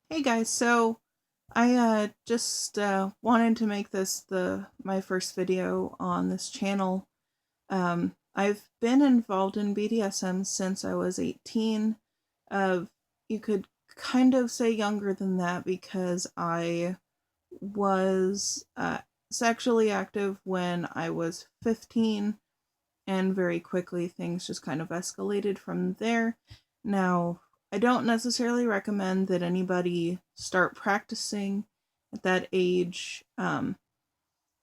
Hey guys, so I just wanted to make this my first video on this channel. I've been involved in BDSM since I was 18. Uh, you could kind of say younger than that because I was sexually active when I was 15, and very quickly things just kind of escalated from there. Now, I don't necessarily recommend that anybody start practicing at that age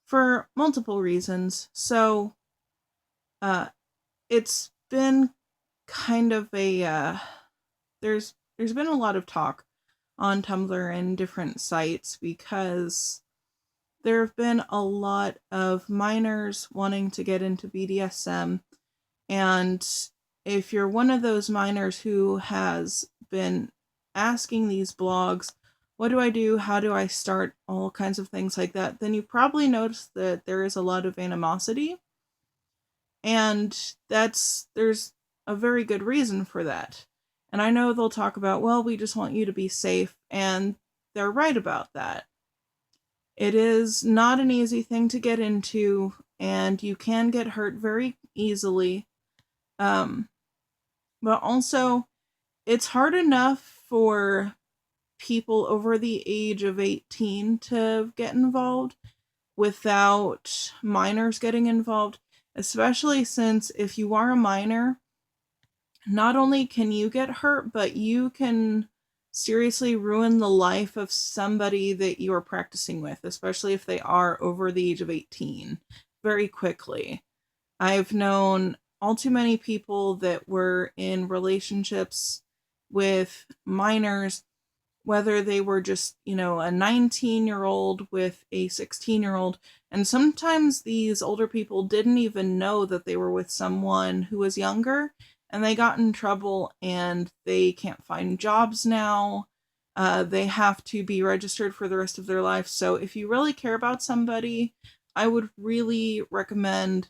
for multiple reasons. So, uh, it's been kind of a there's been a lot of talk on Tumblr and different sites because there have been a lot of minors wanting to get into BDSM. And if you're one of those minors who has been asking these blogs, what do I do? How do I start? All kinds of things like that, then you probably noticed that there is a lot of animosity. And there's a very good reason for that. And I know they'll talk about, well, we just want you to be safe. And they're right about that. It is not an easy thing to get into, and you can get hurt very easily. Um, but also, it's hard enough for people over the age of 18 to get involved without minors getting involved, especially since if you are a minor, not only can you get hurt, but you can seriously ruin the life of somebody that you are practicing with, especially if they are over the age of 18, very quickly. I've known all too many people that were in relationships with minors, whether they were just, a 19-year-old with a 16-year-old. And sometimes these older people didn't even know that they were with someone who was younger, and they got in trouble and they can't find jobs now. They have to be registered for the rest of their life. So if you really care about somebody, I would really recommend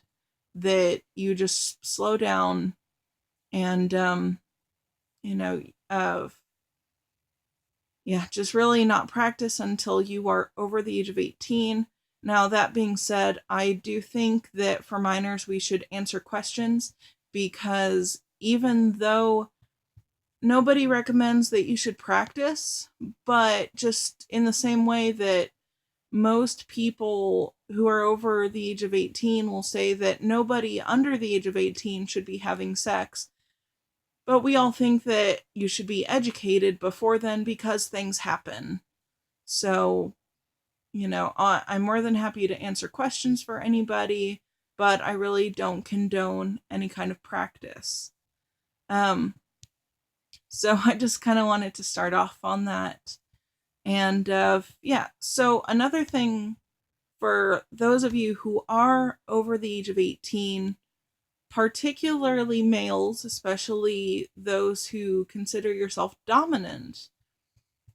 that you just slow down and you know uh yeah, just really not practice until you are over the age of 18. Now, that being said, I do think that for minors we should answer questions, because even though nobody recommends that you should practice, but just in the same way that most people who are over the age of 18 will say that nobody under the age of 18 should be having sex, but we all think that you should be educated before then because things happen. So, I'm more than happy to answer questions for anybody, but I really don't condone any kind of practice. Um, so I just kind of wanted to start off on that. And yeah, so another thing for those of you who are over the age of 18, particularly males, especially those who consider yourself dominant,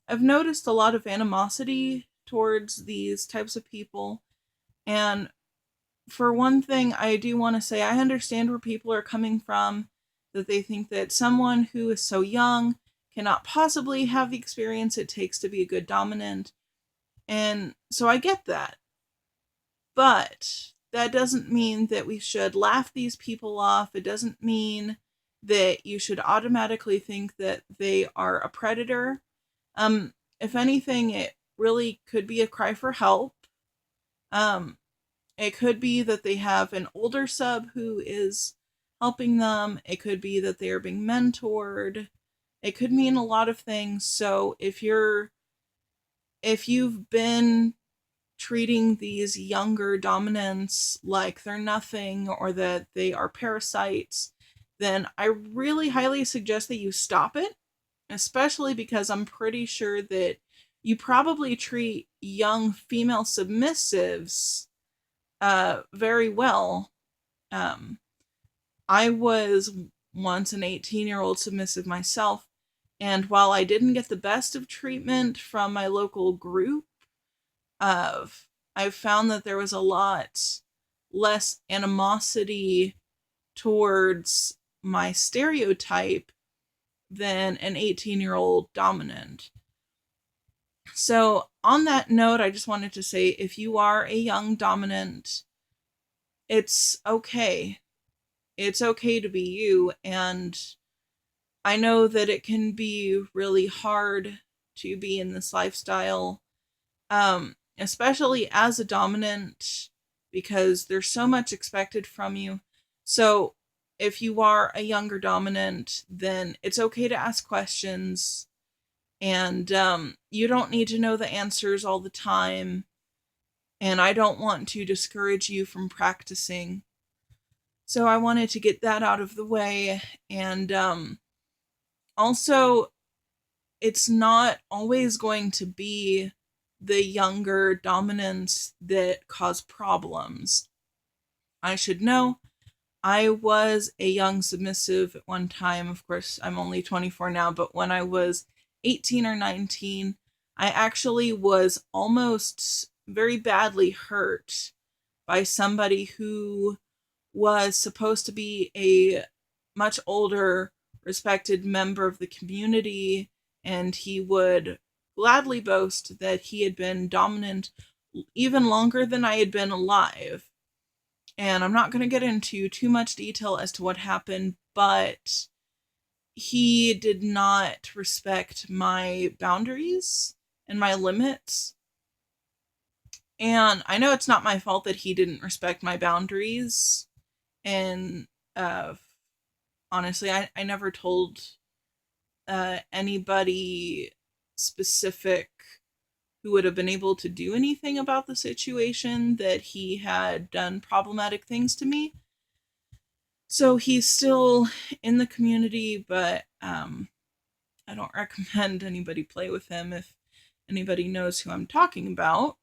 I've noticed a lot of animosity towards these types of people. And for one thing, I do want to say I understand where people are coming from, that they think that someone who is so young cannot possibly have the experience it takes to be a good dominant. And so I get that. But that doesn't mean that we should laugh these people off. It doesn't mean that you should automatically think that they are a predator. If anything, it really could be a cry for help. Um, it could be that they have an older sub who is helping them. It could be that they are being mentored. It could mean a lot of things. So if you've been treating these younger dominants like they're nothing or that they are parasites, then I really highly suggest that you stop it, especially because I'm pretty sure that you probably treat young female submissives very well. Um, I was once an 18-year-old submissive myself, and while I didn't get the best of treatment from my local group, of I've found that there was a lot less animosity towards my stereotype than an 18-year-old dominant. So on that note, I just wanted to say, if you are a young dominant, it's okay. It's okay to be you. And I know that it can be really hard to be in this lifestyle, especially as a dominant, because there's so much expected from you. So if you are a younger dominant, then it's okay to ask questions, and you don't need to know the answers all the time. And I don't want to discourage you from practicing. So I wanted to get that out of the way. And also, it's not always going to be the younger dominants that cause problems. I should know. I was a young submissive at one time. Of course, I'm only 24 now, but when I was 18 or 19, I actually was almost very badly hurt by somebody who was supposed to be a much older, respected member of the community, and he would gladly boast that he had been dominant even longer than I had been alive. And I'm not going to get into too much detail as to what happened, but he did not respect my boundaries and my limits. And I know it's not my fault that he didn't respect my boundaries. And honestly, I never told anybody specific who would have been able to do anything about the situation that he had done problematic things to me. So he's still in the community, but I don't recommend anybody play with him if anybody knows who I'm talking about.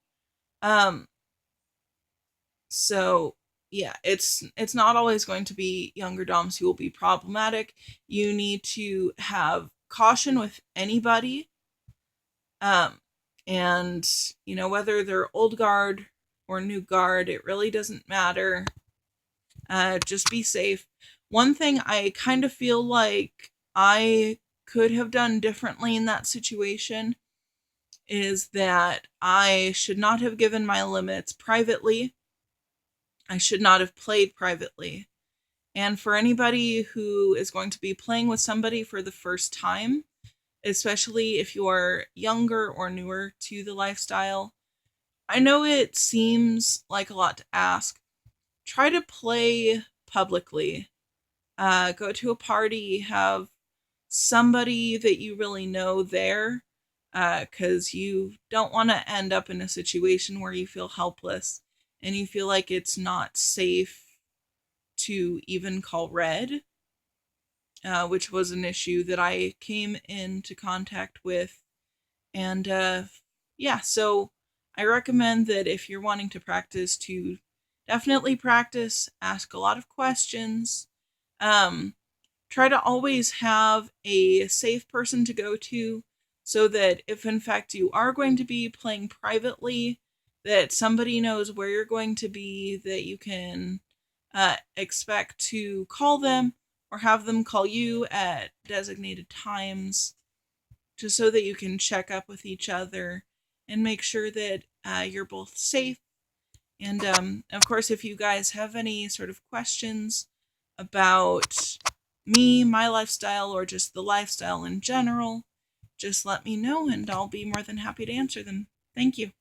Um, so yeah, it's not always going to be younger doms who will be problematic. You need to have caution with anybody. And whether they're old guard or new guard, it really doesn't matter. Just be safe. One thing I kind of feel like I could have done differently in that situation is that I should not have given my limits privately. I should not have played privately. And for anybody who is going to be playing with somebody for the first time, especially if you're younger or newer to the lifestyle, I know it seems like a lot to ask. Try to play publicly. Go to a party, have somebody that you really know there, because you don't want to end up in a situation where you feel helpless and you feel like it's not safe to even call red, which was an issue that I came into contact with. And yeah, so I recommend that if you're wanting to practice, to definitely practice, ask a lot of questions. Try to always have a safe person to go to, so that if in fact you are going to be playing privately, that somebody knows where you're going to be, that you can expect to call them or have them call you at designated times, just so that you can check up with each other and make sure that you're both safe. And of course, if you guys have any sort of questions about me, my lifestyle, or just the lifestyle in general, just let me know and I'll be more than happy to answer them. Thank you.